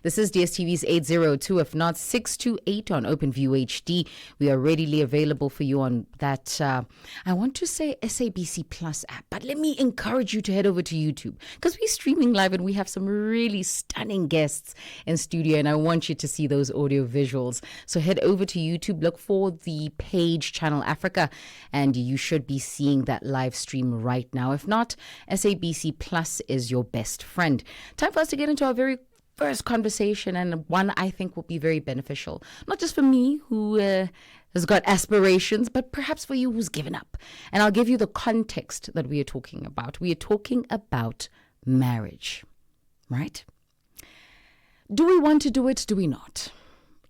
This is DSTV's 802, if not 628 on OpenView HD. We are readily available for you on that, I want to say SABC Plus app, but let me encourage you to head over to YouTube because we're streaming live and we have some really stunning guests in studio and I want you to see those audio visuals. So head over to YouTube, look for the page Channel Africa, and you should be seeing that live stream right now. If not, SABC Plus is your best friend. Time for us to get into our very first conversation, and one I think will be very beneficial, not just for me who has got aspirations, but perhaps for you who's given up. And I'll give you the context that we are talking about. We are talking about marriage, right? Do we want to do it? Do we not?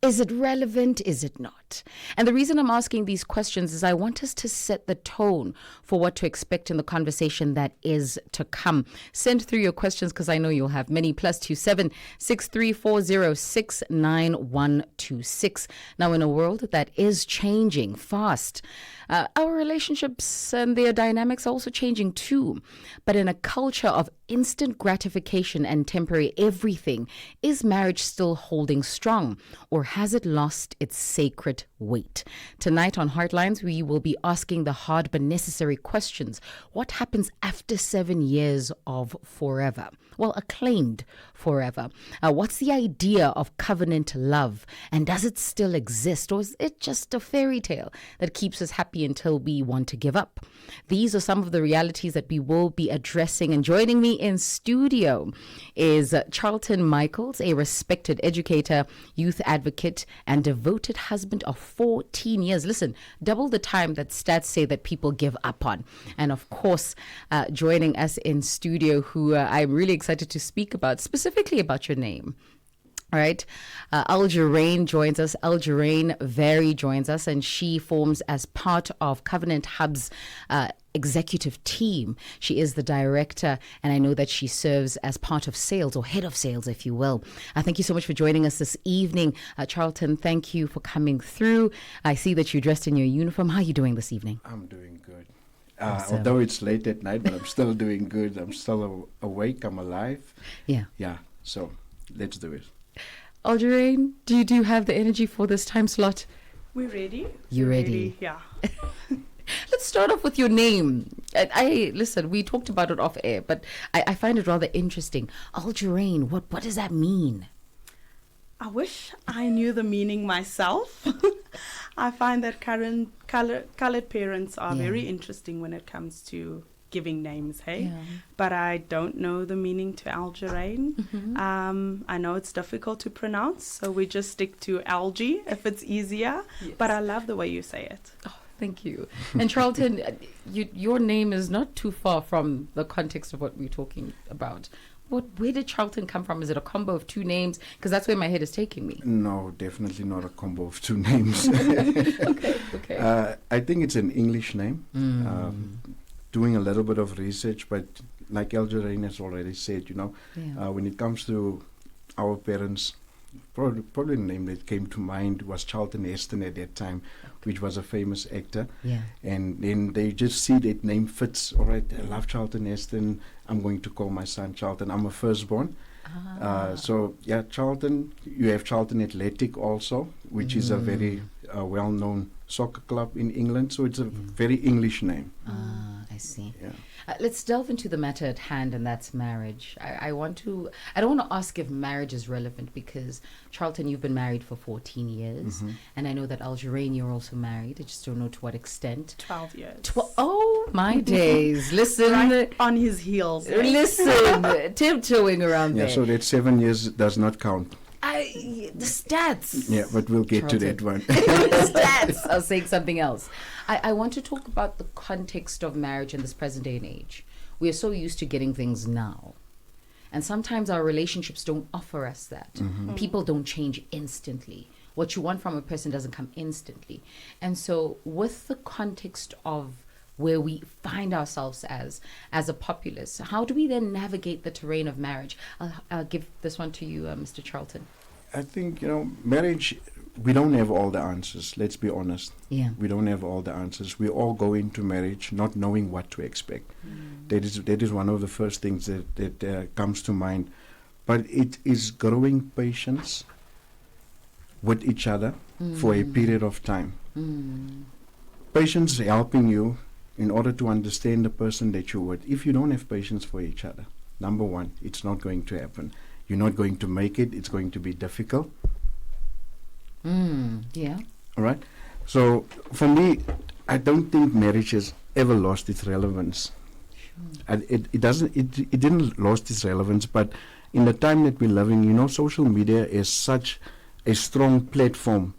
Is it relevant? Is it not? And the reason I'm asking these questions is I want us to set the tone for what to expect in the conversation that is to come. Send through your questions because I know you'll have many. +27 6340 69126. Now, in a world that is changing fast, our relationships and their dynamics are also changing too. But in a culture of instant gratification and temporary everything, is marriage still holding strong, or has it lost its sacred weight? Tonight on Heartlines, we will be asking the hard but necessary questions. What happens after 7 years of forever? Well, acclaimed forever. What's the idea of covenant love? And does it still exist? Or is it just a fairy tale that keeps us happy until we want to give up? These are some of the realities that we will be addressing. And joining me in studio is Charlton Michaels, a respected educator, youth advocate, and devoted husband of 14 years. Listen, double the time that stats say that people give up on. And of course, joining us in studio, who I'm really excited to speak about, specifically about your name. All right. Alje-Rain joins us. Alje-Rain Varrie joins us, and she forms as part of Covenant Hub's executive team. She is the director, and I know that she serves as part of sales, or head of sales, if you will. Thank you so much for joining us this evening. Charlton, thank you for coming through. I see that you're dressed in your uniform. How are you doing this evening? I'm doing good. Awesome. Although it's late at night, but I'm still doing good. I'm still awake. I'm alive. Yeah. Yeah. So let's do it. Alje-Rain, do you have the energy for this time slot? We're ready. You ready? Yeah. Let's start off with your name. Listen, we talked about it off air, but I find it rather interesting. Alje-Rain, what does that mean? I wish I knew the meaning myself. I find that current colored parents are very interesting when it comes to giving names, hey? Yeah. But I don't know the meaning to Alje-Rain. Mm-hmm. I know it's difficult to pronounce, so we just stick to Algie if it's easier. Yes. But I love the way you say it. Oh, thank you. And Charlton, your name is not too far from the context of what we're talking about. Where did Charlton come from? Is it a combo of two names? Because that's where my head is taking me. No, definitely not a combo of two names. Okay. I think it's an English name. Doing a little bit of research, but like Alje-Rain has already said, when it comes to our parents, probably the name that came to mind was Charlton Heston at that time, which was a famous actor. Yeah. And then they just see that name fits. All right, I love Charlton Heston. I'm going to call my son Charlton. I'm a firstborn. So, yeah, Charlton. You have Charlton Athletic also, which is a very well-known soccer club in England. So it's a very English name. I see. Yeah. Let's delve into the matter at hand, and that's marriage. I don't want to ask if marriage is relevant because, Charlton, you've been married for 14 years. And I know that Alje-Rain, you're also married. I just don't know to what extent. 12 years. Oh, my days. Listen. Right on his heels. Listen. Tiptoeing around there. Yeah, so that 7 years does not count. The stats. Yeah, but we'll get Charlton. to that one. The stats. I was saying something else. I want to talk about the context of marriage in this present day and age. We are so used to getting things now. And sometimes our relationships don't offer us that. People don't change instantly. What you want from a person doesn't come instantly. And so with the context of where we find ourselves as a populace, how do we then navigate the terrain of marriage? I'll give this one to you, Mr. Charlton. I think, marriage, we don't have all the answers. Let's be honest. Yeah. We don't have all the answers. We all go into marriage not knowing what to expect. That is one of the first things that comes to mind. but it is growing patience with each other for a period of time. Patience helping you in order to understand the person that you're with. If you don't have patience for each other, number one, it's not going to happen. You're not going to make it. It's going to be difficult. Yeah. All right. So for me, I don't think marriage has ever lost its relevance. And it doesn't. It didn't lost its relevance. But in the time that we live in, you know, social media is such a strong platform,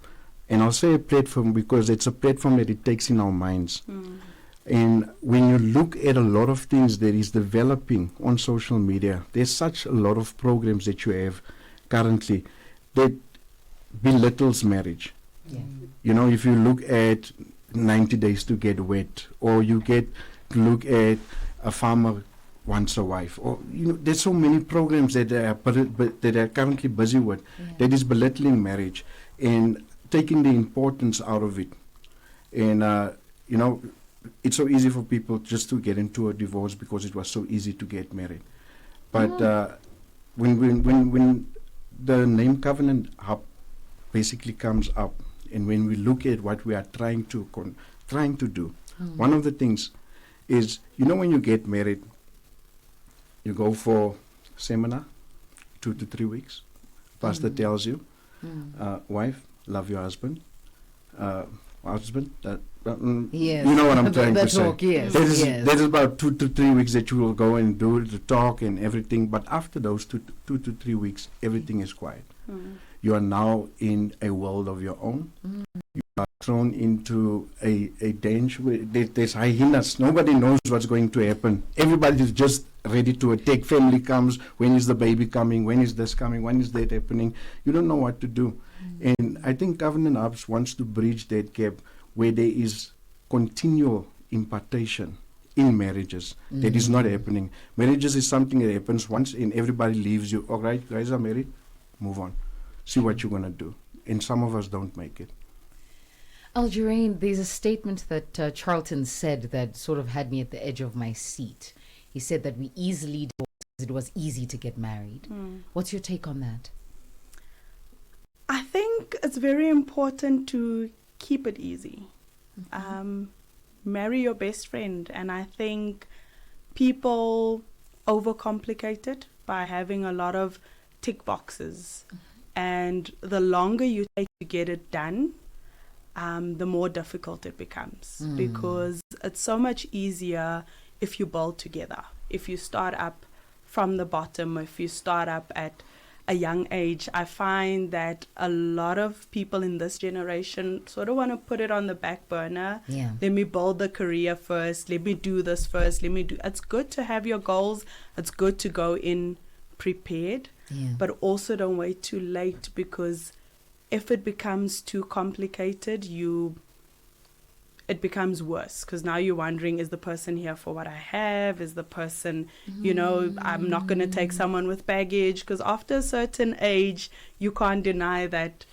and I'll say a platform because it's a platform that it takes in our minds. And when you look at a lot of things that is developing on social media, there's such a lot of programs that you have currently that belittles marriage. Yeah. You know, if you look at 90 Days to Get Wet, or you get to look at A Farmer Wants a Wife, or, you know, there's so many programs that that are currently busy with that is belittling marriage and taking the importance out of it. And, you know, it's so easy for people just to get into a divorce because it was so easy to get married. But when the name Covenant Hub basically comes up, and when we look at what we are trying to do, one of the things is, you know, when you get married, you go for seminar, 2 to 3 weeks. Pastor tells you, wife, love your husband. Husband, Yes. you know what I'm trying to talk, say. yes, That is about 2 to 3 weeks that you will go and do the talk and everything. But after those 2 to 3 weeks, everything is quiet. You are now in a world of your own. You are thrown into a danger where there's hyenas. Nobody knows what's going to happen. Everybody is just ready to attack. Family comes. When is the baby coming? When is this coming? When is that happening? You don't know what to do. And I think Covenant Hubs wants to bridge that gap where there is continual impartation in marriages that is not happening. Marriages is something that happens once and everybody leaves you. All right, guys are married, move on. See what you're going to do. And some of us don't make it. Alje-Rain, there's a statement that Charlton said that sort of had me at the edge of my seat. He said that we easily divorced because it was easy to get married. What's your take on that? I think it's very important to keep it easy. Marry your best friend. And I think people overcomplicate it by having a lot of tick boxes. And the longer you take to get it done, the more difficult it becomes. Because it's so much easier if you build together. If you start up from the bottom, if you start up at a young age, I find that a lot of people in this generation sort of want to put it on the back burner. Yeah. Let me build the career first. Let me do this first. It's good to have your goals. It's good to go in prepared. Yeah. But also don't wait too late, because if it becomes too complicated, it becomes worse, because now you're wondering, is the person here for what I have? Is the person, you know, I'm not going to take someone with baggage, because after a certain age, you can't deny that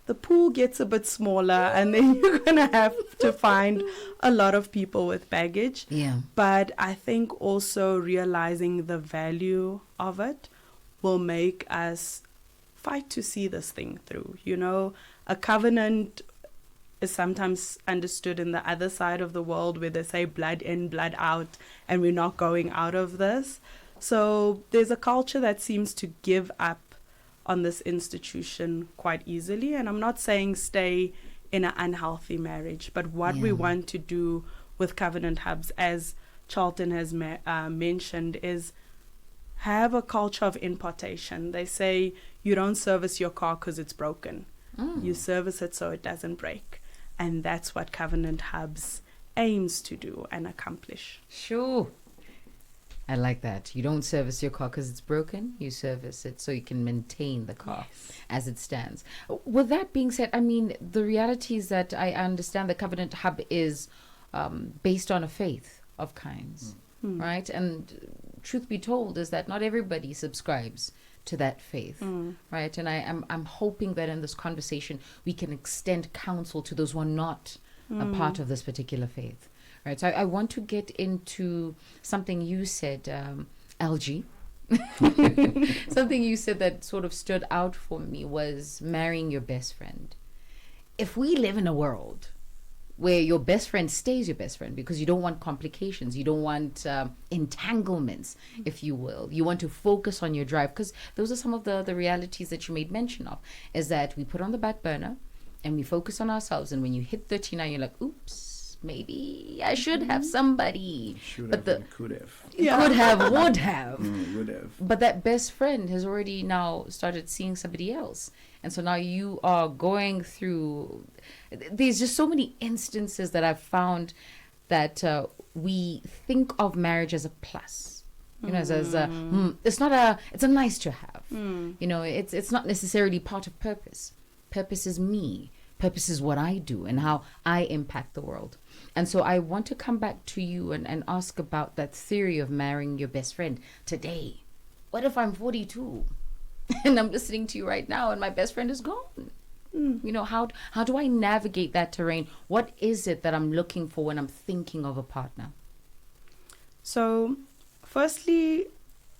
the pool gets a bit smaller and then you're going to have to find a lot of people with baggage. Yeah. But I think also realizing the value of it will make us fight to see this thing through. You know, a covenant is sometimes understood in the other side of the world where they say blood in, blood out, and we're not going out of this. So there's a culture that seems to give up on this institution quite easily. And I'm not saying stay in an unhealthy marriage, but what we want to do with Covenant Hubs, as Charlton has mentioned, is have a culture of impartation. They say you don't service your car because it's broken. You service it so it doesn't break. And that's what Covenant Hubs aims to do and accomplish. Sure. I like that. You don't service your car because it's broken. You service it so you can maintain the car as it stands. With that being said, I mean, the reality is that I understand the Covenant Hub is based on a faith of kinds, right? And truth be told is that not everybody subscribes to that faith, right? And I'm hoping that in this conversation we can extend counsel to those who are not a part of this particular faith, right? So I want to get into something you said, Alje, Something you said that sort of stood out for me was marrying your best friend. If we live in a world where your best friend stays your best friend because you don't want complications, you don't want entanglements, if you will, you want to focus on your drive, because those are some of the realities that you made mention of, is that we put on the back burner and we focus on ourselves, and when you hit 39 you're like, oops, maybe I should have somebody. Should but have and could have. could have, would have. Would have. But that best friend has already now started seeing somebody else. And so now you are going through, there's just so many instances that I've found that we think of marriage as a plus. You know, as a, it's a nice to have. You know, it's not necessarily part of purpose. Purpose is me. Purpose is what I do and how I impact the world. And so I want to come back to you and ask about that theory of marrying your best friend today. What if I'm 42 and I'm listening to you right now and my best friend is gone? You know, how do I navigate that terrain? What is it that I'm looking for when I'm thinking of a partner? So, firstly,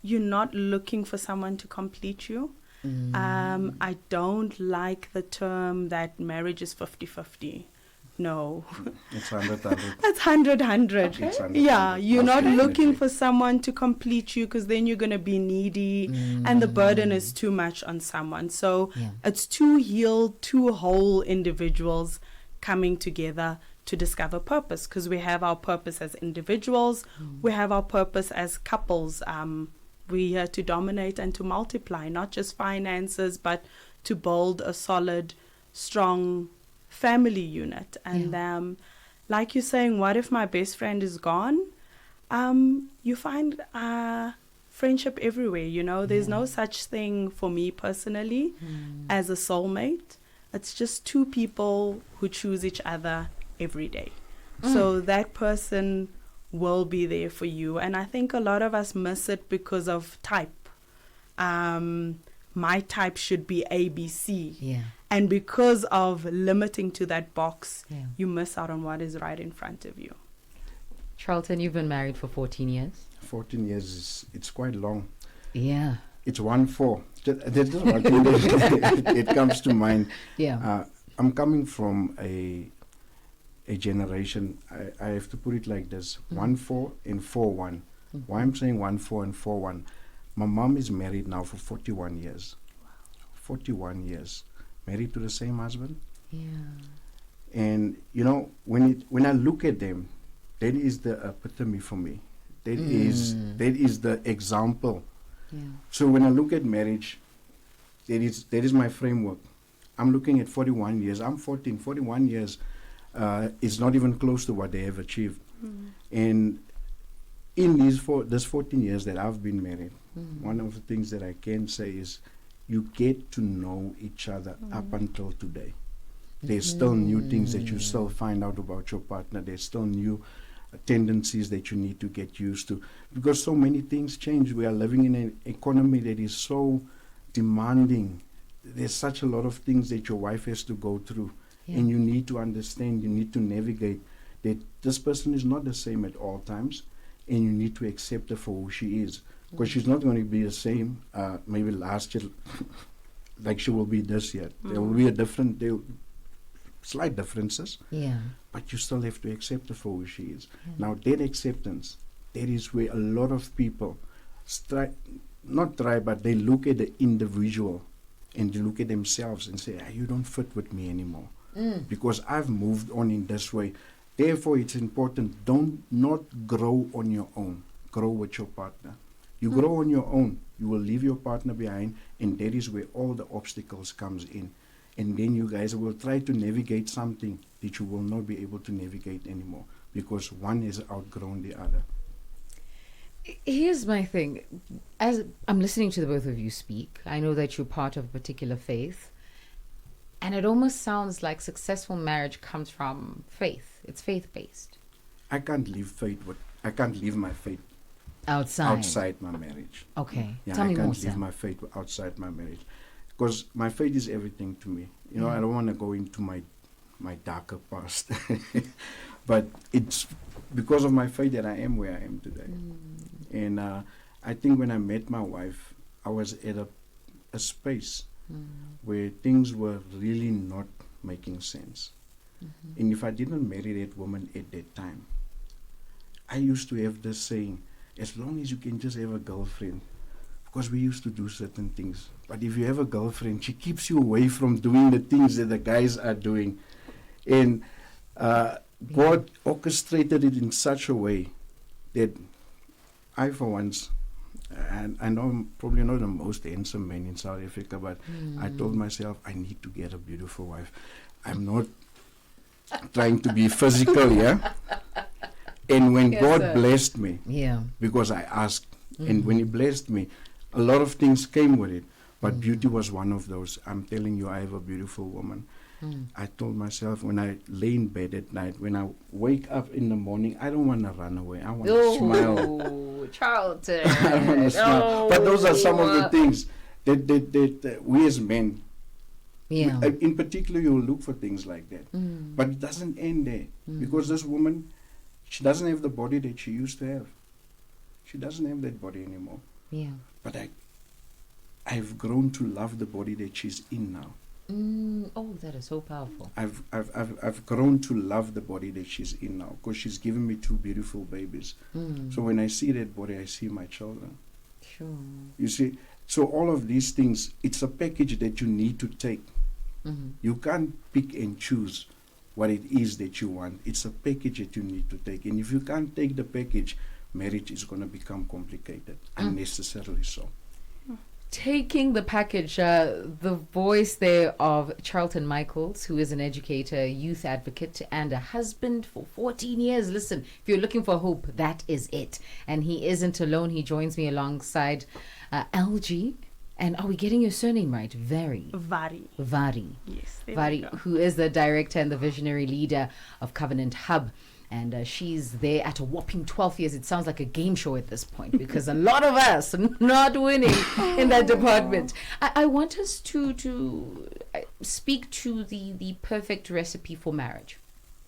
you're not looking for someone to complete you. I don't like the term that marriage is 50-50. No. It's 100. It's 100. Okay. It's 100. Yeah, you're not Okay. looking for someone to complete you, because then you're going to be needy and the burden is too much on someone. So it's two healed, two whole individuals coming together to discover purpose, because we have our purpose as individuals, we have our purpose as couples. We're here to dominate and to multiply, not just finances, but to build a solid, strong family unit. And like you're saying, what if my best friend is gone? You find friendship everywhere, you know. There's no such thing for me personally as a soulmate. It's just two people who choose each other every day. So that person will be there for you. And I think a lot of us miss it because of type. My type should be ABC. Yeah. And because of limiting to that box, you miss out on what is right in front of you. Charlton, you've been married for 14 years. 14 years, it's quite long. Yeah. It's 1-4. There's just one thing that it comes to mind. Yeah. I'm coming from a generation, I have to put it like this, 1-4 and 4-1. Why I'm saying 1-4 and 4-1, my mom is married now for 41 years. 41 years. Married to the same husband. Yeah. And, you know, when I look at them, that is the epitome for me. That is the example. Yeah. So when I look at marriage, that is my framework. I'm looking at 41 years. I'm 41 years. Is not even close to what they have achieved. And in this 14 years that I've been married, one of the things that I can say is you get to know each other up until today. There's still new things that you still find out about your partner. There's still new tendencies that you need to get used to, because so many things change. We are living in an economy that is so demanding. There's such a lot of things that your wife has to go through. And you need to understand, you need to navigate that this person is not the same at all times, and you need to accept her for who she is, because she's not going to be the same maybe last year like she will be this year. There will be slight differences, but you still have to accept her for who she is. Now that acceptance, that is where a lot of people but they look at the individual and they look at themselves and say, you don't fit with me anymore. Because I've moved on in this way. Therefore, it's important, don't not grow on your own. Grow with your partner. You grow on your own, you will leave your partner behind, and that is where all the obstacles comes in. And then you guys will try to navigate something that you will not be able to navigate anymore, because one has outgrown the other. Here's my thing. As I'm listening to the both of you speak, I know that you're part of a particular faith. And it almost sounds like successful marriage comes from faith. It's faith-based. I can't leave my faith outside my marriage. Okay. Yeah, Tell me more, I can't leave Sam. my faith outside my marriage, because my faith is everything to me. You know, I don't want to go into my darker past, but it's because of my faith that I am where I am today. And I think when I met my wife, I was at a space where things were really not making sense. And if I didn't marry that woman at that time, I used to have this saying, as long as you can just have a girlfriend, because we used to do certain things. But if you have a girlfriend, she keeps you away from doing the things that the guys are doing. And God orchestrated it in such a way that I, for once, and I know I'm probably not the most handsome man in South Africa, but I told myself, I need to get a beautiful wife. I'm not trying to be physical, yeah? And when God blessed me, because I asked, and when He blessed me, a lot of things came with it, but beauty was one of those. I'm telling you, I have a beautiful woman. I told myself when I lay in bed at night, when I wake up in the morning, I don't want to run away. I want to smile. Charlton. I want to smile. But those are some of the things that we as men, in particular, you will look for things like that. But it doesn't end there, because this woman, she doesn't have the body that she used to have. She doesn't have that body anymore. But I've grown to love the body that she's in now. Oh, that is so powerful. I've grown to love the body that she's in now, because she's given me 2 beautiful babies. So when I see that body, I see my children. Sure. You see, so all of these things, it's a package that you need to take. You can't pick and choose what it is that you want. It's a package that you need to take. And if you can't take the package, marriage is going to become complicated, unnecessarily so. Taking the package, the voice there of Charlton Michaels, who is an educator, youth advocate, and a husband for 14 years. Listen, if you're looking for hope, that is it. And he isn't alone. He joins me alongside Alje. And are we getting your surname right? Varrie. Varrie. Yes. Varrie, who is the director and the visionary leader of Covenant Hub. And she's there at a whopping 12 years. It sounds like a game show at this point, because a lot of us are not winning in that department. I want us to speak to the perfect recipe for marriage,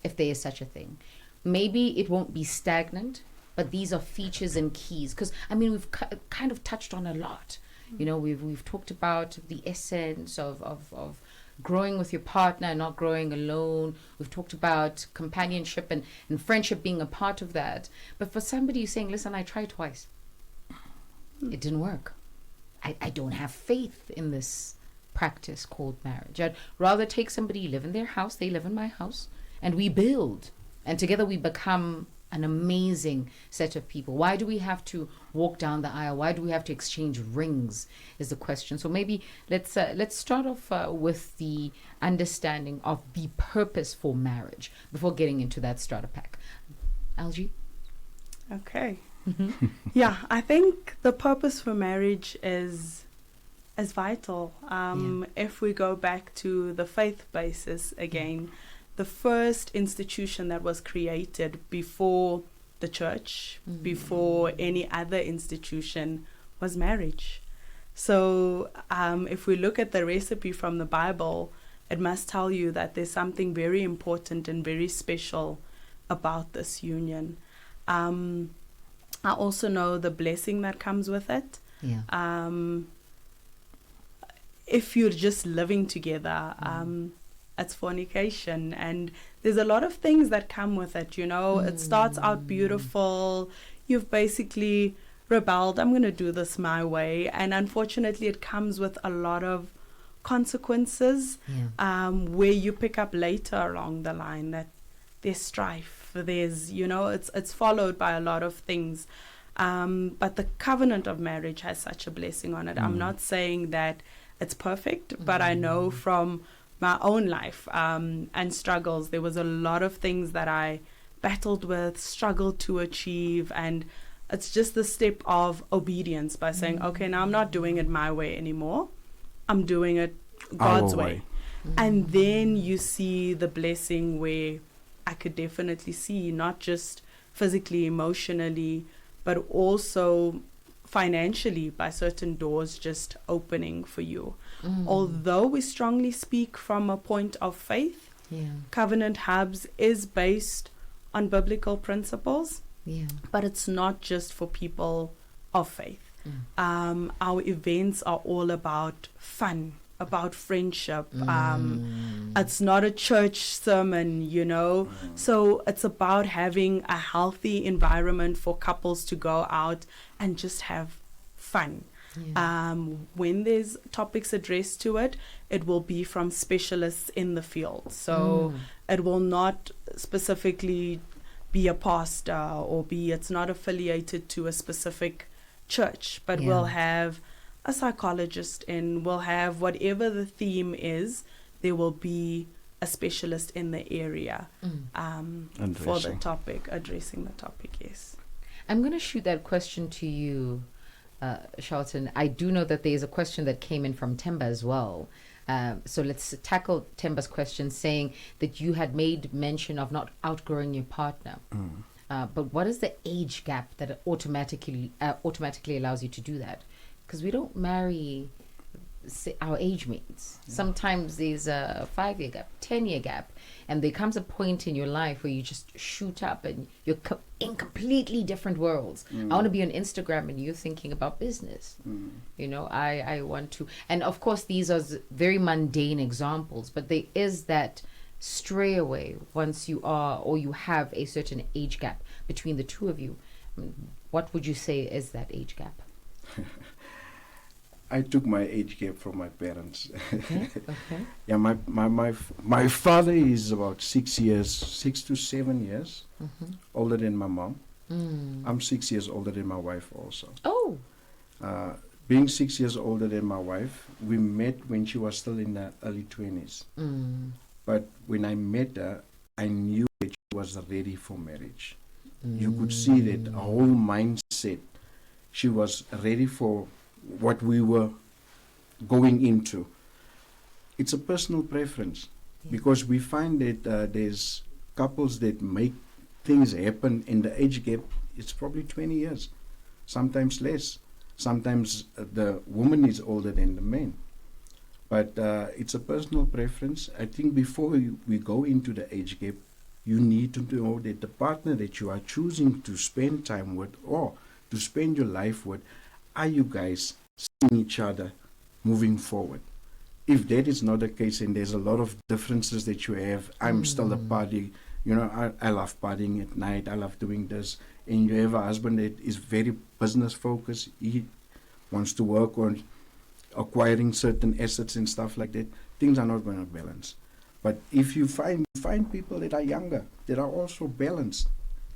if there is such a thing. Maybe it won't be stagnant, but these are features and keys. Because, I mean, we've kind of touched on a lot. You know, we've talked about the essence of growing with your partner and not growing alone. We've talked about companionship and friendship being a part of that. But for somebody who's saying, listen, I tried twice. It didn't work. I don't have faith in this practice called marriage. I'd rather take somebody, live in their house, they live in my house, and we build. And together we become an amazing set of people. Why do we have to walk down the aisle? Why do we have to exchange rings is the question. So maybe let's start off with the understanding of the purpose for marriage before getting into that starter pack. Alje? Okay. Yeah, I think the purpose for marriage is vital. If we go back to the faith basis again, the first institution that was created before the church, before any other institution, was marriage. So if we look at the recipe from the Bible, it must tell you that there's something very important and very special about this union. I also know the blessing that comes with it. If you're just living together, it's fornication, and there's a lot of things that come with it. You know, it starts out beautiful. You've basically rebelled. I'm going to do this my way, and unfortunately, it comes with a lot of consequences. Where you pick up later along the line that there's strife. There's, you know, it's followed by a lot of things. But the covenant of marriage has such a blessing on it. I'm not saying that it's perfect, but I know from my own life and struggles, there was a lot of things that I battled with, struggled to achieve, and it's just the step of obedience by saying, okay, now I'm not doing it my way anymore, I'm doing it God's way. And then you see the blessing where I could definitely see not just physically, emotionally, but also financially, by certain doors just opening for you. Although we strongly speak from a point of faith, Covenant Hubs is based on biblical principles, but it's not just for people of faith. Our events are all about fun, about friendship. It's not a church sermon, you know. So it's about having a healthy environment for couples to go out and just have fun. When there's topics addressed to it, it will be from specialists in the field. So it will not specifically be a pastor or it's not affiliated to a specific church, but we'll have a psychologist in, we'll have whatever the theme is, there will be a specialist in the area for the topic, addressing the topic, yes. I'm going to shoot that question to you, Charlton. I do know that there's a question that came in from Temba as well. So let's tackle Temba's question, saying that you had made mention of not outgrowing your partner. But what is the age gap that automatically allows you to do that? Because we don't marry our age mates. Sometimes there's a 5-year gap, 10-year gap, and there comes a point in your life where you just shoot up and you're in completely different worlds. I want to be on Instagram and you're thinking about business. You know, I want to, and of course these are very mundane examples, but there is that stray away once you are or you have a certain age gap between the two of you. What would you say is that age gap? I took my age gap from my parents. Okay. Yeah, my father is about 6 to 7 years older than my mom. I'm 6 years older than my wife also. Oh. Being 6 years older than my wife, we met when she was still in the early 20s. But when I met her, I knew that she was ready for marriage. You could see that her whole mindset, she was ready for what we were going into. It's a personal preference, because we find that there's couples that make things happen in the age gap. It's probably 20 years, sometimes less. Sometimes the woman is older than the man. But it's a personal preference. I think before we go into the age gap, you need to know that the partner that you are choosing to spend time with or to spend your life with, are you guys seeing each other moving forward? If that is not the case and there's a lot of differences that you have, I'm still a party, you know, I love partying at night, I love doing this, and you have a husband that is very business focused, he wants to work on acquiring certain assets and stuff like that, things are not going to balance. But if you find people that are younger, that are also balanced,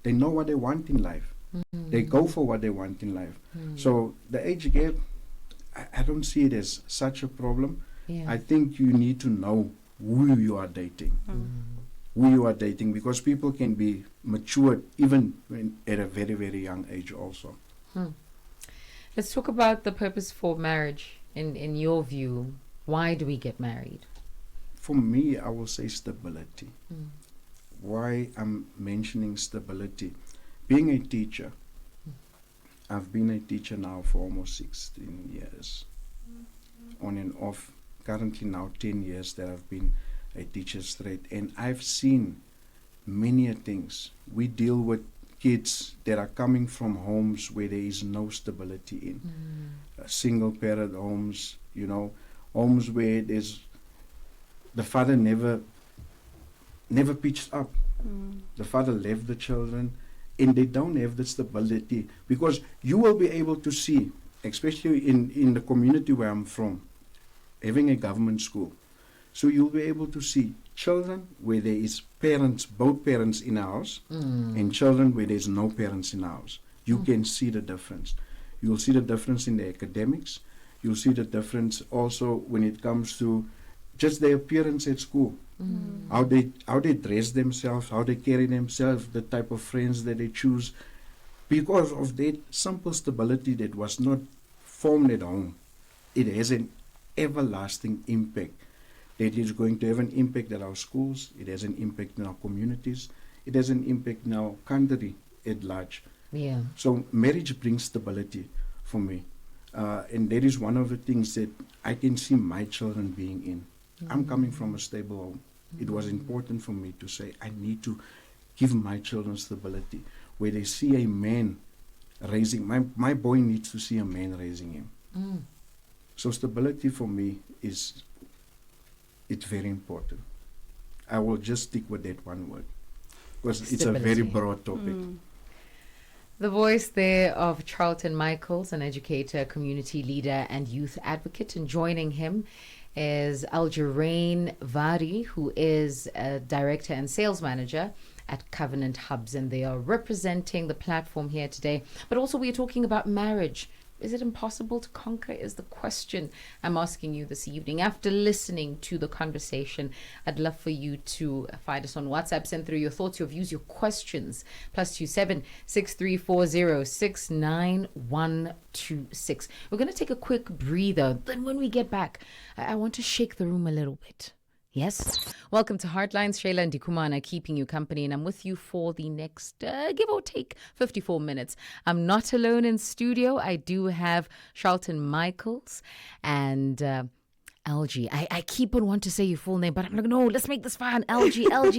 they know what they want in life. They go for what they want in life. So the age gap, I don't see it as such a problem. I think you need to know who you are dating. Who you are dating, because people can be matured even at a very, very young age also. Let's talk about the purpose for marriage in your view. Why do we get married? For me, I will say stability. Why I'm mentioning stability? Being a teacher, I've been a teacher now for almost 16 years, on and off. Currently now 10 years that I've been a teacher straight, and I've seen many things. We deal with kids that are coming from homes where there is no stability in. Single parent homes, you know, homes where there's the father never pitched up. The father left the children, and they don't have the stability, because you will be able to see, especially in the community where I'm from, having a government school. So you'll be able to see children where there is parents, both parents in the house, and children where there's no parents in the house. You can see the difference. You'll see the difference in the academics. You'll see the difference also when it comes to just their appearance at school. How they dress themselves, how they carry themselves, the type of friends that they choose. Because of that simple stability that was not formed at home, it has an everlasting impact. That is going to have an impact at our schools, it has an impact in our communities, it has an impact in our country at large. So marriage brings stability for me. And that is one of the things that I can see my children being in. I'm coming from a stable home. It was important for me to say, I need to give my children stability, where they see a man raising my boy needs to see a man raising him. So stability for me it's very important. I will just stick with that one word because it's a very Stability. broad topic. The voice there of Charlton Michaels, an educator, community leader, and youth advocate. And joining him is Alje-Rain Varrie, who is a director and sales manager at Covenant Hubs, and they are representing the platform here today. But also we are talking about marriage. Is it impossible to conquer is the question I'm asking you this evening. After listening to the conversation, I'd love for you to find us on WhatsApp, send through your thoughts, your views, your questions. +27 6340 69126. We're going to take a quick breather. Then when we get back, I want to shake the room a little bit. Yes. Welcome to Heartlines. Sheila Ndikumana keeping you company, and I'm with you for the next, give or take, 54 minutes. I'm not alone in studio. I do have Charlton Michaels and Alje. I keep on wanting to say your full name, but I'm like, no, let's make this fun. Alje. Right?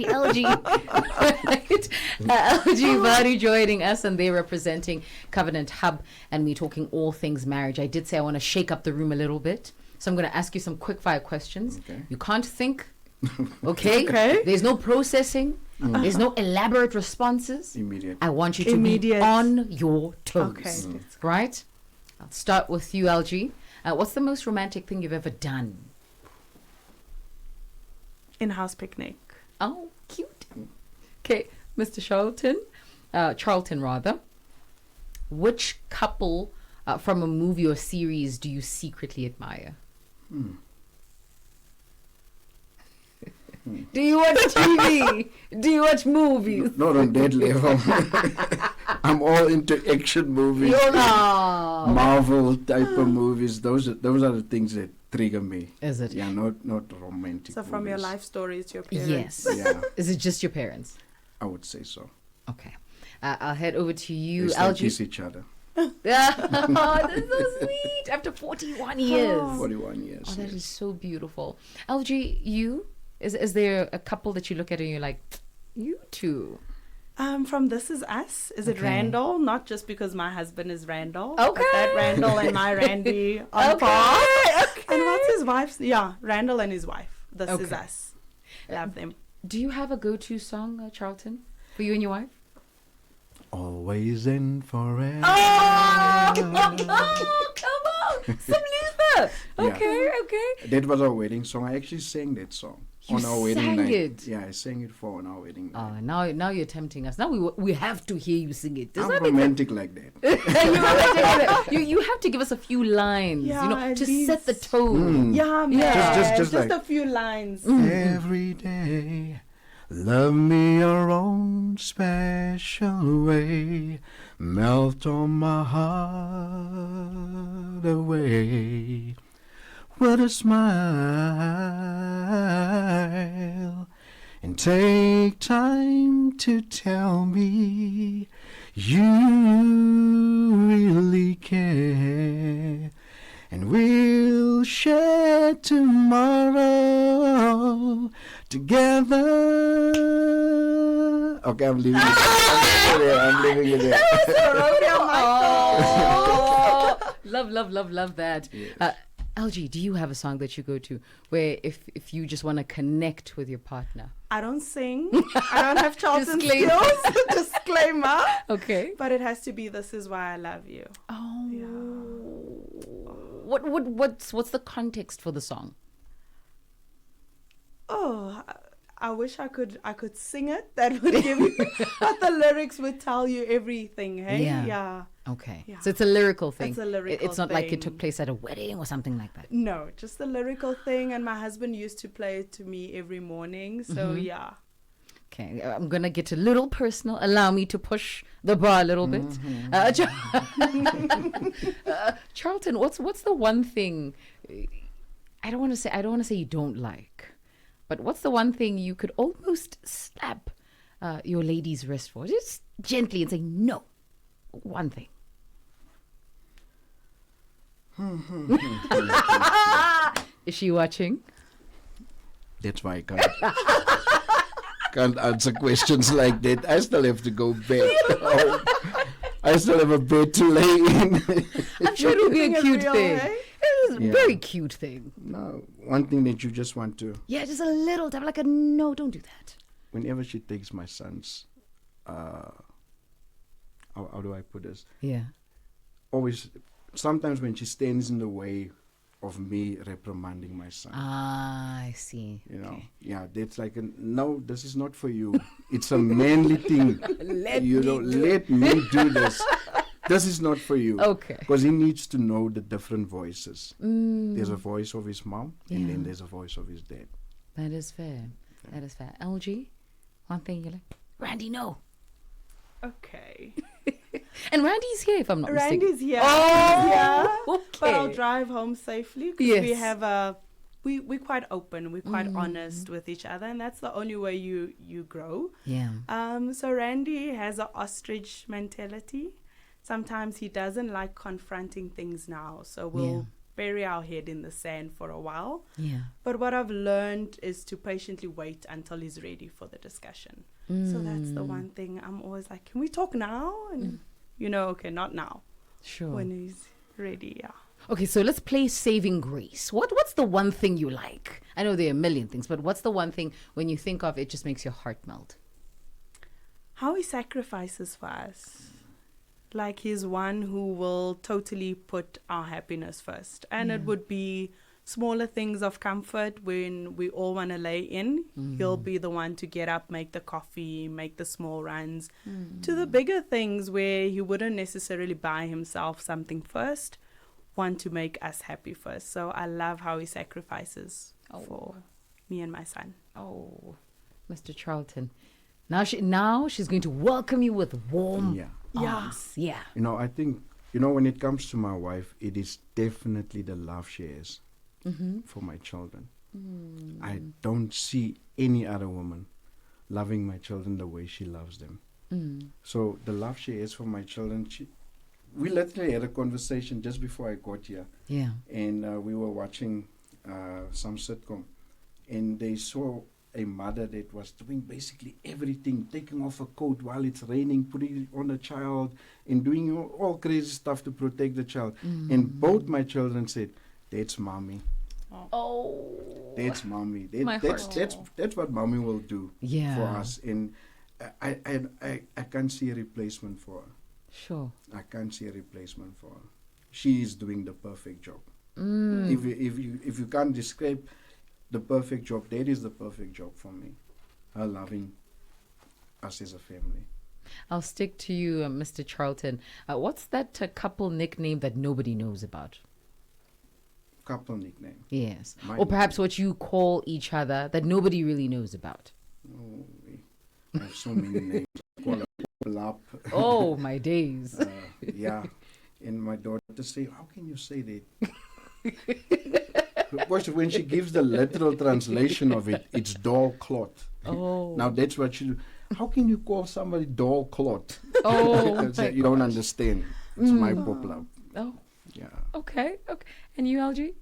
Alje Varrie joining us, and they're representing Covenant Hub, and we're talking all things marriage. I did say I want to shake up the room a little bit. So I'm going to ask you some quick fire questions. Okay. You can't think. Okay? Okay. There's no processing. There's no elaborate responses. Immediate. I want you to Immediate. be on your toes. Okay. Right? I'll start with you, Alje. What's the most romantic thing you've ever done? In-house picnic. Oh, cute. Okay, Mr. Charlton rather. Which couple from a movie or series do you secretly admire? Do you watch TV? Do you watch movies? Not on that level. I'm all into action movies, You're not. Marvel type of movies. Those are the things that trigger me. Is it? Yeah, not romantic. So from your movies. life stories to your parents. Yes. Yeah, Is it just your parents? I would say so. Okay. I'll head over to you, They still Alje. kiss each other. Oh, that's so sweet. After 41 years. 41 years. Oh, that yes. is so beautiful. Alje, you? Is there a couple that you look at and you're like, you two? From This Is Us. Is it Okay. Randall? Not just because my husband is Randall. Okay. But that Randall and my Randy on par. And what's his wife's? Yeah, Randall and his wife. This Is Okay. Us. Love them. Do you have a go-to song, Charlton, for you and your wife? Always and forever. Oh, come on. Some Luther. Okay, okay. That was our wedding song. I actually sang that song You on our wedding sang night. it? Yeah, I sang it on our wedding night. Now you're tempting us. Now we have to hear you sing it. Does I'm that make romantic like that. You're romantic like that. You have to give us a few lines, Yeah, at to set the least. tone. Yeah, man. Yeah. Just like- a few lines. Every day, love me your own special way. Melt on my heart away. With a smile. And take time to tell me you really care. And we'll share tomorrow together. Okay, I'm leaving it. I'm leaving it there. Oh, love that. Yes. Alje, do you have a song that you go to where if you just want to connect with your partner? I don't sing. I don't have Charlton Disclaimer. skills. Disclaimer. Okay. But it has to be This Is Why I Love You. Oh. Yeah. What's the context for the song? Oh, I wish I could sing it. That would give you, but the lyrics would tell you everything. Hey, Yeah. Okay. Yeah. So it's a lyrical thing. It's a lyrical It's not like it thing. took place at a wedding or something like that. No, just the lyrical thing. And my husband used to play it to me every morning. So yeah. Okay, I'm gonna get a little personal. Allow me to push the bar a little bit. Charlton, what's the one thing? I don't want to say you don't like, but what's the one thing you could almost slap your lady's wrist for, just gently, and say no? One thing. Is she watching? That's why I can't answer questions like that. I still have to go back. I still have a bed to lay in. I'm sure it'll be a Keeping it cute real, thing. eh? It is a Yeah. very cute thing. No, one thing that you just want to, Yeah, just a little tap, like a no, don't do that. whenever she takes my sons, how do I put this? Yeah. Always, sometimes when she stands in the way of me reprimanding my son, Ah, I see. you know, Okay. yeah, that's like, no, this is not for you. It's a manly thing. Let You me know, do let me do this. This is not for you. Okay. Because he needs to know the different voices. Mm, There's a voice of his mom, and Yeah. then there's a voice of his dad. that is fair. That is fair. LG, one thing you like? Randy, no. Okay. And Randy's here, if I'm not mistaken. Randy's here. Oh, Yeah. okay. But I'll drive home safely because we Yes. have we're quite open, we're quite honest with each other, and that's the only way you grow. Yeah. So Randy has an ostrich mentality. Sometimes he doesn't like confronting things now, so we'll Yeah. bury our head in the sand for a while. Yeah. But what I've learned is to patiently wait until he's ready for the discussion. So that's the one thing I'm always like, can we talk now? And okay, not now. Sure. When he's ready, yeah. Okay, so let's play Saving Grace. What's the one thing you like? I know there are a million things, but what's the one thing when you think of it just makes your heart melt? How he sacrifices for us. Like he's one who will totally put our happiness first. And it would be smaller things of comfort when we all want to lay in. He'll be the one to get up, make the coffee, make the small runs. To the bigger things where he wouldn't necessarily buy himself something first, want to make us happy first. So I love how he sacrifices for me and my son. Oh, Mr. Charlton. Now she's going to welcome you with warm Yeah. arms. Yeah. You know, I think, when it comes to my wife, it is definitely the love she has for my children. I don't see any other woman loving my children the way she loves them. So the love she has for my children, we literally had a conversation just before I got here, Yeah. and we were watching some sitcom, and they saw a mother that was doing basically everything, taking off a coat while it's raining, putting it on a child, and doing all crazy stuff to protect the child. And both my children said, "That's mommy. Oh. That's mommy. My That's heart. that's what mommy will do Yeah. for us." And I can't see a replacement for her. Sure. I can't see a replacement for her. She is doing the perfect job. If you can't describe the perfect job, that is the perfect job for me. Her loving us as a family. I'll stick to you, Mr. Charlton. What's that couple nickname that nobody knows about? Couple nickname. Yes. My Or perhaps what you call each other that nobody really knows about. Oh, I have so many names. Call her up. Oh, my days. Yeah. And my daughter say, "How can you say that?" Because when she gives the literal translation of it, it's doll cloth. Oh. Now that's what she do. How can you call somebody doll cloth? Oh, my You don't understand. It's my poplar. Oh, Yeah. okay. And you, LG?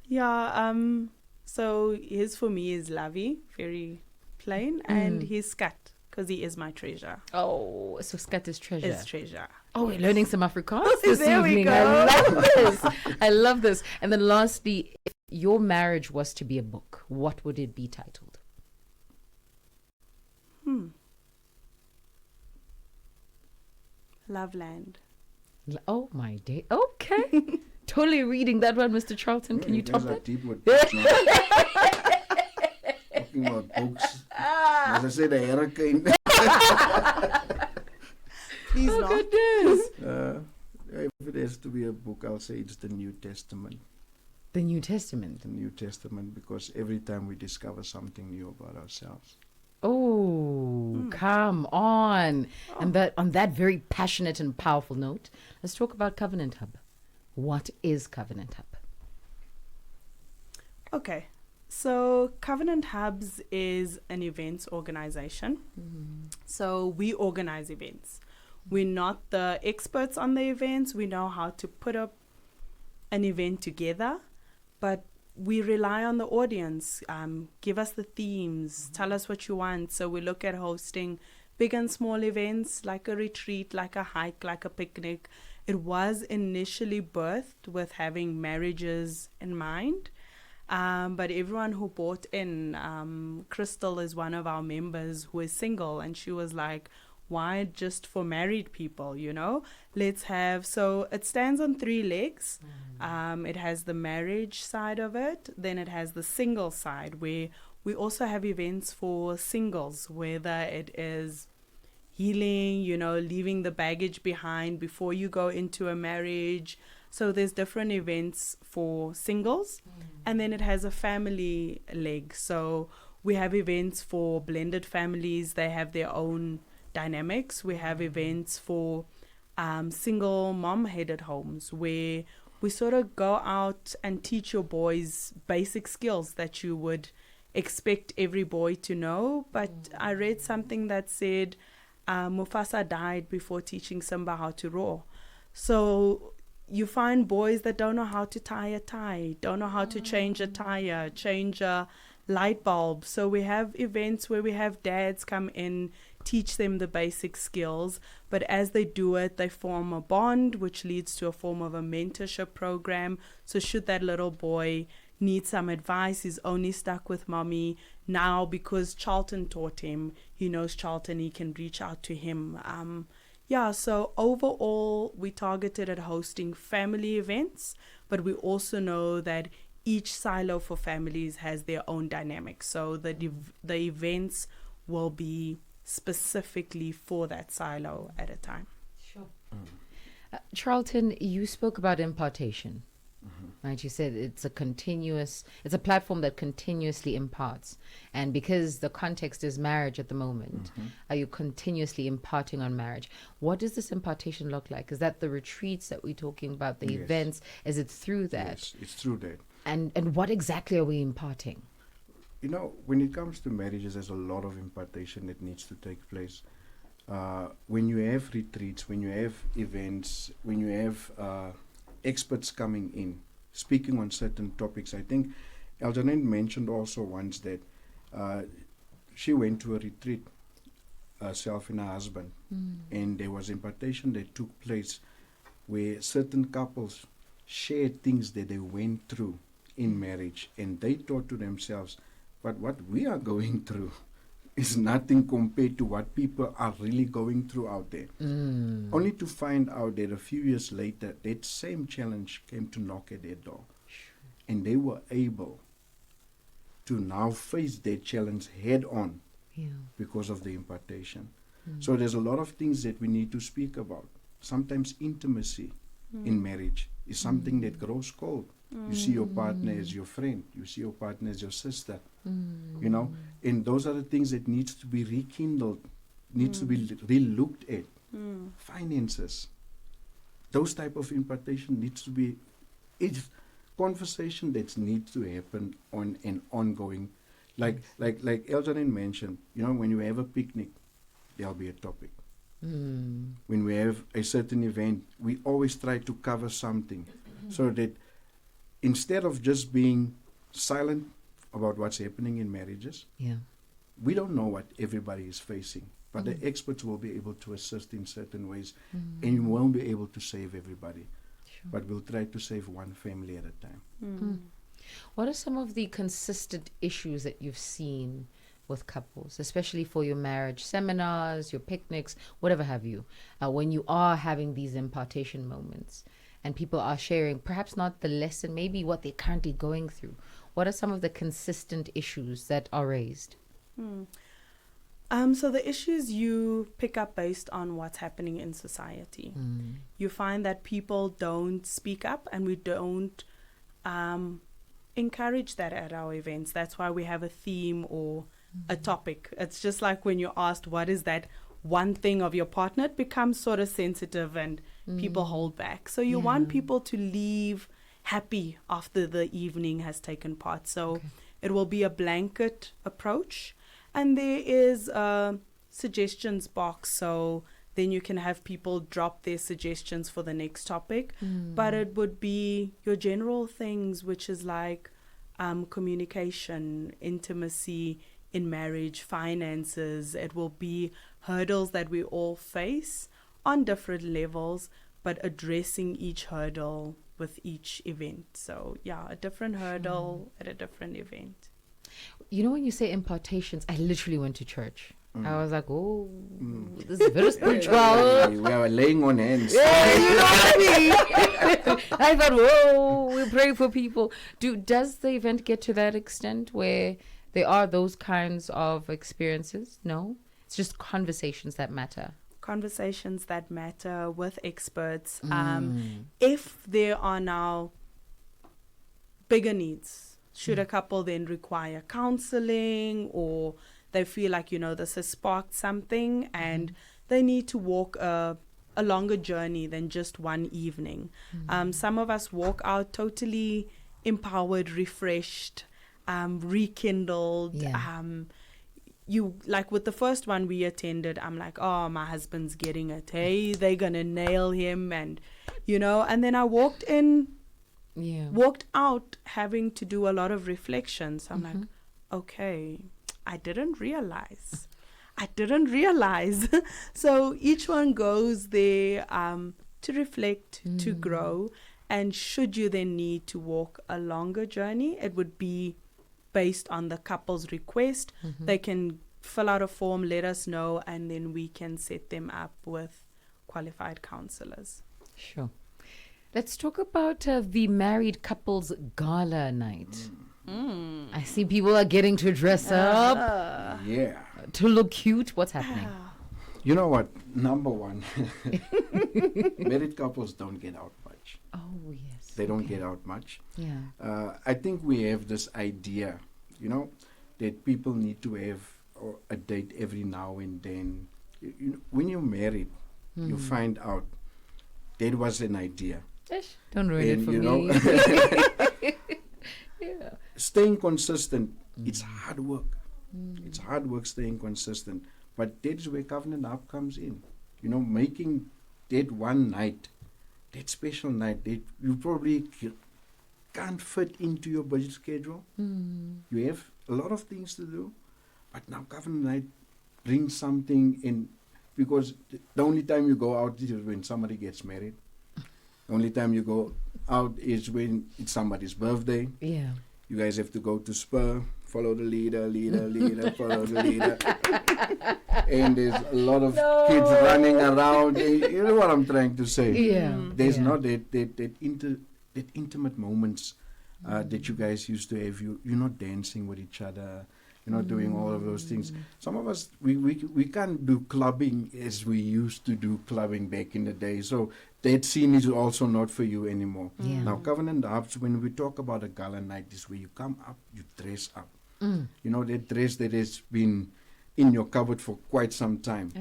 Yeah, so his for me is Lavi, very plain, and his Skat, because he is my treasure. Oh, so Skat is treasure. His treasure. Oh, we're learning some Afrikaans this There we evening. go. I love this. I love this. And then lastly, if your marriage was to be a book, what would it be titled? Loveland. Oh, my day. Okay. Totally reading that one, Mr. Charlton. Can you top guys are that? deep with books now. Talking about books. As I said, a hurricane. Please Oh, not. goodness. If it has to be a book, I'll say it's the New Testament. The New Testament. The New Testament, because every time we discover something new about ourselves. Oh, come on. And that on that very passionate and powerful note, let's talk about Covenant Hub. What is Covenant Hub? Okay. So Covenant Hubs is an events organization. So we organize events. We're not the experts on the events. We know how to put up an event together, but we rely on the audience. Give us the themes. Tell us what you want. So we look at hosting big and small events like a retreat, like a hike, like a picnic. It was initially birthed with having marriages in mind. But everyone who bought in, Crystal is one of our members who is single, and she was like, why just for married people, you know? Let's have, so it stands on 3 legs. It has the marriage side of it, then it has the single side, where we also have events for singles, whether it is healing, you know, leaving the baggage behind before you go into a marriage. So there's different events for singles, and then it has a family leg. So we have events for blended families. They have their own dynamics. We have events for single mom-headed homes, where we sort of go out and teach your boys basic skills that you would expect every boy to know. But I read something that said Mufasa died before teaching Simba how to roar. So you find boys that don't know how to tie a tie, don't know how to change a tire, change a light bulb. So we have events where we have dads come in, teach them the basic skills, but as they do it, they form a bond, which leads to a form of a mentorship program. So should that little boy need some advice, he's only stuck with mommy, now because Charlton taught him, he knows Charlton, he can reach out to him. So overall, we targeted at hosting family events, but we also know that each silo for families has their own dynamics. So the events will be specifically for that silo at a time. Sure. Charlton, you spoke about impartation. Right, you said it's a platform that continuously imparts, and because the context is marriage at the moment, are you continuously imparting on marriage? What does this impartation look like? Is that the retreats that we're talking about, the events? Is it through that? Yes, it's through that. And what exactly are we imparting? You know, when it comes to marriages, there's a lot of impartation that needs to take place. When you have retreats, when you have events, when you have experts coming in, speaking on certain topics. I think Alje-Rain mentioned also once that she went to a retreat, herself and her husband, and there was impartation that took place where certain couples shared things that they went through in marriage, and they thought to themselves, but what we are going through is nothing compared to what people are really going through out there. Only to find out that a few years later, that same challenge came to knock at their door. And they were able to now face that challenge head on because of the impartation. So there's a lot of things that we need to speak about. Sometimes intimacy in marriage is something that grows cold. You see your partner as your friend. You see your partner as your sister. You know, and those are the things that needs to be rekindled, needs to be re-looked at. Finances. Those type of impartation needs to be, it's conversation that needs to happen on an ongoing, like Alje-Rain mentioned, you know, when you have a picnic, there'll be a topic. When we have a certain event, we always try to cover something so that instead of just being silent about what's happening in marriages, we don't know what everybody is facing, but the experts will be able to assist in certain ways, and you won't be able to save everybody, but we'll try to save one family at a time. What are some of the consistent issues that you've seen with couples, especially for your marriage seminars, your picnics, whatever have you, when you are having these impartation moments and people are sharing perhaps not the lesson, maybe what they're currently going through? What are some of the consistent issues that are raised? So the issues you pick up based on what's happening in society. You find that people don't speak up, and we don't encourage that at our events. That's why we have a theme or a topic. It's just like when you're asked, what is that one thing of your partner? It becomes sort of sensitive and people hold back. So you want people to leave happy after the evening has taken part. So it will be a blanket approach. And there is a suggestions box. So then you can have people drop their suggestions for the next topic. But it would be your general things, which is like communication, intimacy, in marriage, finances. It will be hurdles that we all face on different levels, but addressing each hurdle with each event. So yeah, a different hurdle at a different event. You know, when you say impartations, I literally went to church. I was like, oh, this is very spiritual. We are laying on hands. Yeah, you know what I mean? I thought, whoa, we pray for people. Does the event get to that extent where there are those kinds of experiences? No? It's just conversations that matter. Conversations that matter with experts. If there are now bigger needs, should a couple then require counseling, or they feel like, this has sparked something and they need to walk a longer journey than just one evening. Some of us walk out totally empowered, refreshed, rekindled. Yeah. You like with the first one we attended, I'm like, oh, my husband's getting it. Hey, they're going to nail him. And, and then I walked out having to do a lot of reflections. I'm like, okay, I didn't realize. So each one goes there to reflect, to grow. And should you then need to walk a longer journey, it would be based on the couple's request. They can fill out a form, let us know, and then we can set them up with qualified counselors. Sure. Let's talk about the married couples gala night. I see people are getting to dress up. Yeah. To look cute. What's happening? You know what? Number one, married couples don't get out much. Oh, yes. They don't get out much. Yeah. I think we have this idea, that people need to have a date every now and then. When you're married, you find out that was an idea. Don't ruin it for me. Yeah. Staying consistent, it's hard work. It's hard work staying consistent. But that is where Covenant Hub comes in. Making that one night, that special night, that you probably can't fit into your budget schedule. You have a lot of things to do. But now Covenant Night brings something in, because the only time you go out is when somebody gets married. The only time you go out is when it's somebody's birthday. Yeah. You guys have to go to Spur, follow the leader, follow the leader. And there's a lot of kids running around. You know what I'm trying to say? Yeah. There's not that intimate moments that you guys used to have. You're not dancing with each other. You're not doing all of those things. Some of us, we can't do clubbing as we used to do clubbing back in the day. So that scene is also not for you anymore. Yeah. Now, Covenant Hubs, when we talk about a gala night, is where you come up, you dress up. That dress that has been in your cupboard for quite some time.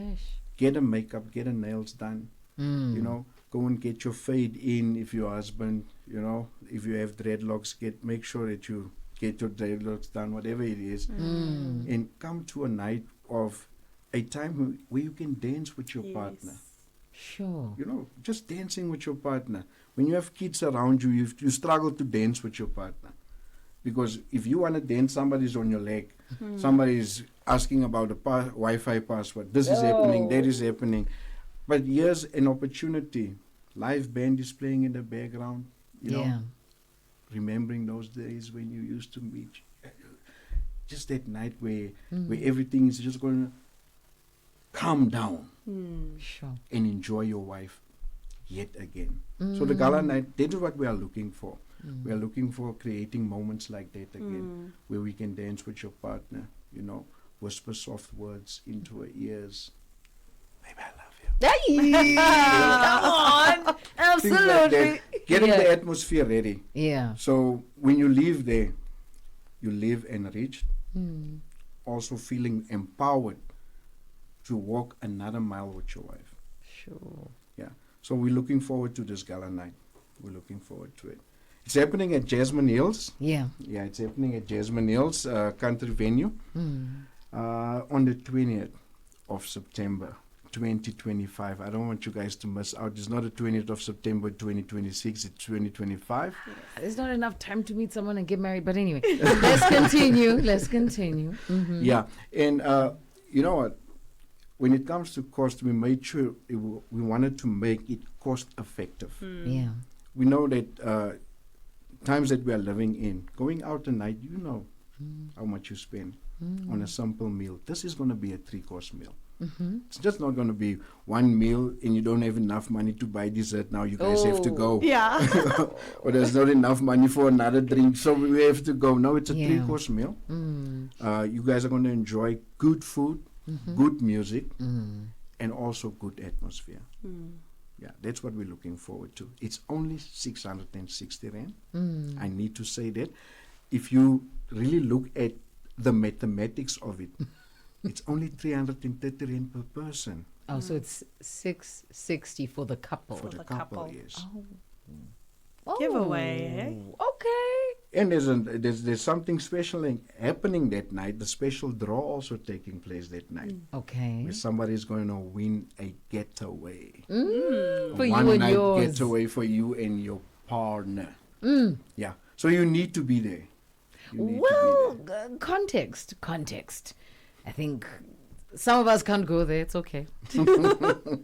Get a makeup, get a nails done. Go and get your fade in if your husband, if you have dreadlocks, make sure that you get your dreadlocks done, whatever it is, and come to a night of a time where you can dance with your partner. Sure. Just dancing with your partner. When you have kids around you, you struggle to dance with your partner. Because if you want to dance, somebody's on your leg. Somebody's asking about the Wi-Fi password. This is happening, that is happening. But here's an opportunity. Live band is playing in the background. Remembering those days when you used to meet. Just that night where everything is just going to calm down. Sure. And enjoy your wife yet again. So the gala night, that is what we are looking for. We are looking for creating moments like that again, where we can dance with your partner, whisper soft words into her ears. Baby, I love you. Come on. Absolutely. Like getting the atmosphere ready. Yeah. So when you leave there, you live enriched, also feeling empowered to walk another mile with your wife. Sure. Yeah. So we're looking forward to this gala night. We're looking forward to it. It's happening at Jasmine Hills. Yeah. Yeah, it's happening at Jasmine Hills country venue on the 20th of September. 2025. I don't want you guys to miss out. It's not the 20th of September 2026, it's 2025. There's not enough time to meet someone and get married. But anyway, let's continue. Let's continue. Mm-hmm. Yeah, and you know what? When it comes to cost, we made sure we wanted to make it cost effective. Yeah. We know that times that we are living in, going out tonight, you know how much you spend on a simple meal. This is going to be a 3-course meal. Mm-hmm. It's just not going to be one meal and you don't have enough money to buy dessert. Now you guys have to go. Yeah. Or there's not enough money for another drink, so we have to go. No, it's a Yeah. 3-course meal. You guys are going to enjoy good food, good music, and also good atmosphere. Yeah, that's what we're looking forward to. It's only 660 Rand. I need to say that. If you really look at the mathematics of it, it's only 330 Rand per person. Oh, so it's 660 for the couple. For the the couple, couple. yes. Oh. Giveaway, eh? Okay. And there's something special happening that night. The special draw also taking place that night. Okay. Where somebody's going to win a getaway. For you One and night yours. getaway for you and your partner. Yeah. So you need to be there. You need Well, to be there. context. I think some of us can't go there. It's okay.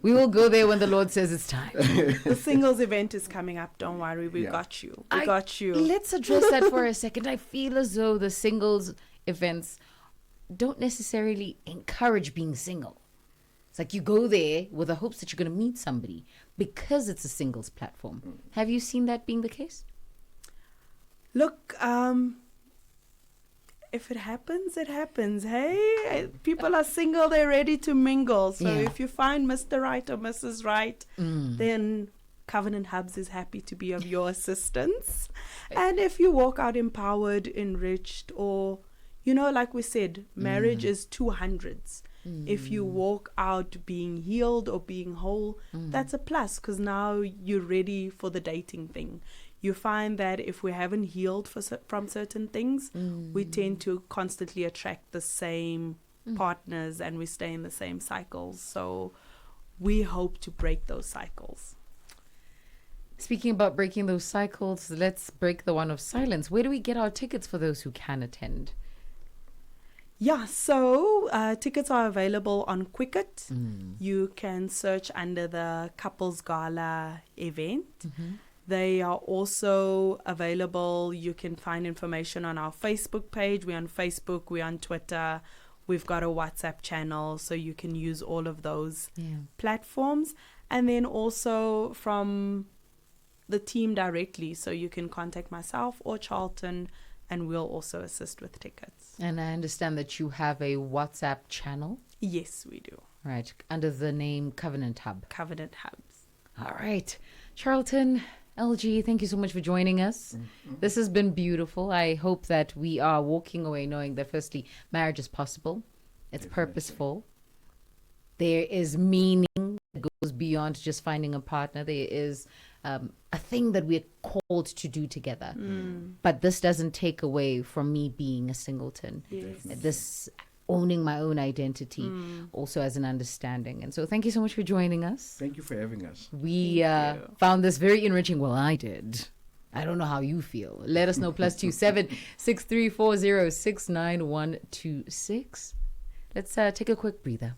We will go there when the Lord says it's time. The singles event is coming up. Don't worry. We Yeah. got you. We got you. Let's address that for a second. I feel as though the singles events don't necessarily encourage being single. It's like you go there with the hopes that you're going to meet somebody because it's a singles platform. Have you seen that being the case? Look, if it happens, it happens. Hey, people are single, they're ready to mingle. So Yeah. if you find Mr. Right or Mrs. Right, then Covenant Hubs is happy to be of your assistance. And if you walk out empowered, enriched, or, you know, like we said, marriage is 200s. If you walk out being healed or being whole, that's a plus because now you're ready for the dating thing. You find that if we haven't healed from certain things, we tend to constantly attract the same partners and we stay in the same cycles. So we hope to break those cycles. Speaking about breaking those cycles, let's break the one of silence. Where do we get our tickets for those who can attend? Yeah, so tickets are available on Quicket. You can search under the Couples Gala event. They are also available. You can find information on our Facebook page. We're on Facebook, we're on Twitter. We've got a WhatsApp channel, so you can use all of those platforms. And then also from the team directly, so you can contact myself or Charlton, and we'll also assist with tickets. And I understand that you have a WhatsApp channel. Yes, we do. Right, under the name Covenant Hub. Covenant Hubs. All right. Charlton, LG, thank you so much for joining us. This has been beautiful. I hope that we are walking away knowing that firstly, marriage is possible. It's purposeful. There is meaning that goes beyond just finding a partner. There is a thing that we're called to do together. But this doesn't take away from me being a singleton. Yes. This owning my own identity also as an understanding. And so thank you so much for joining us. Thank you for having us. We found this very enriching. Well, I did. I don't know how you feel. Let us know. +27 6340 69126. Let's take a quick breather.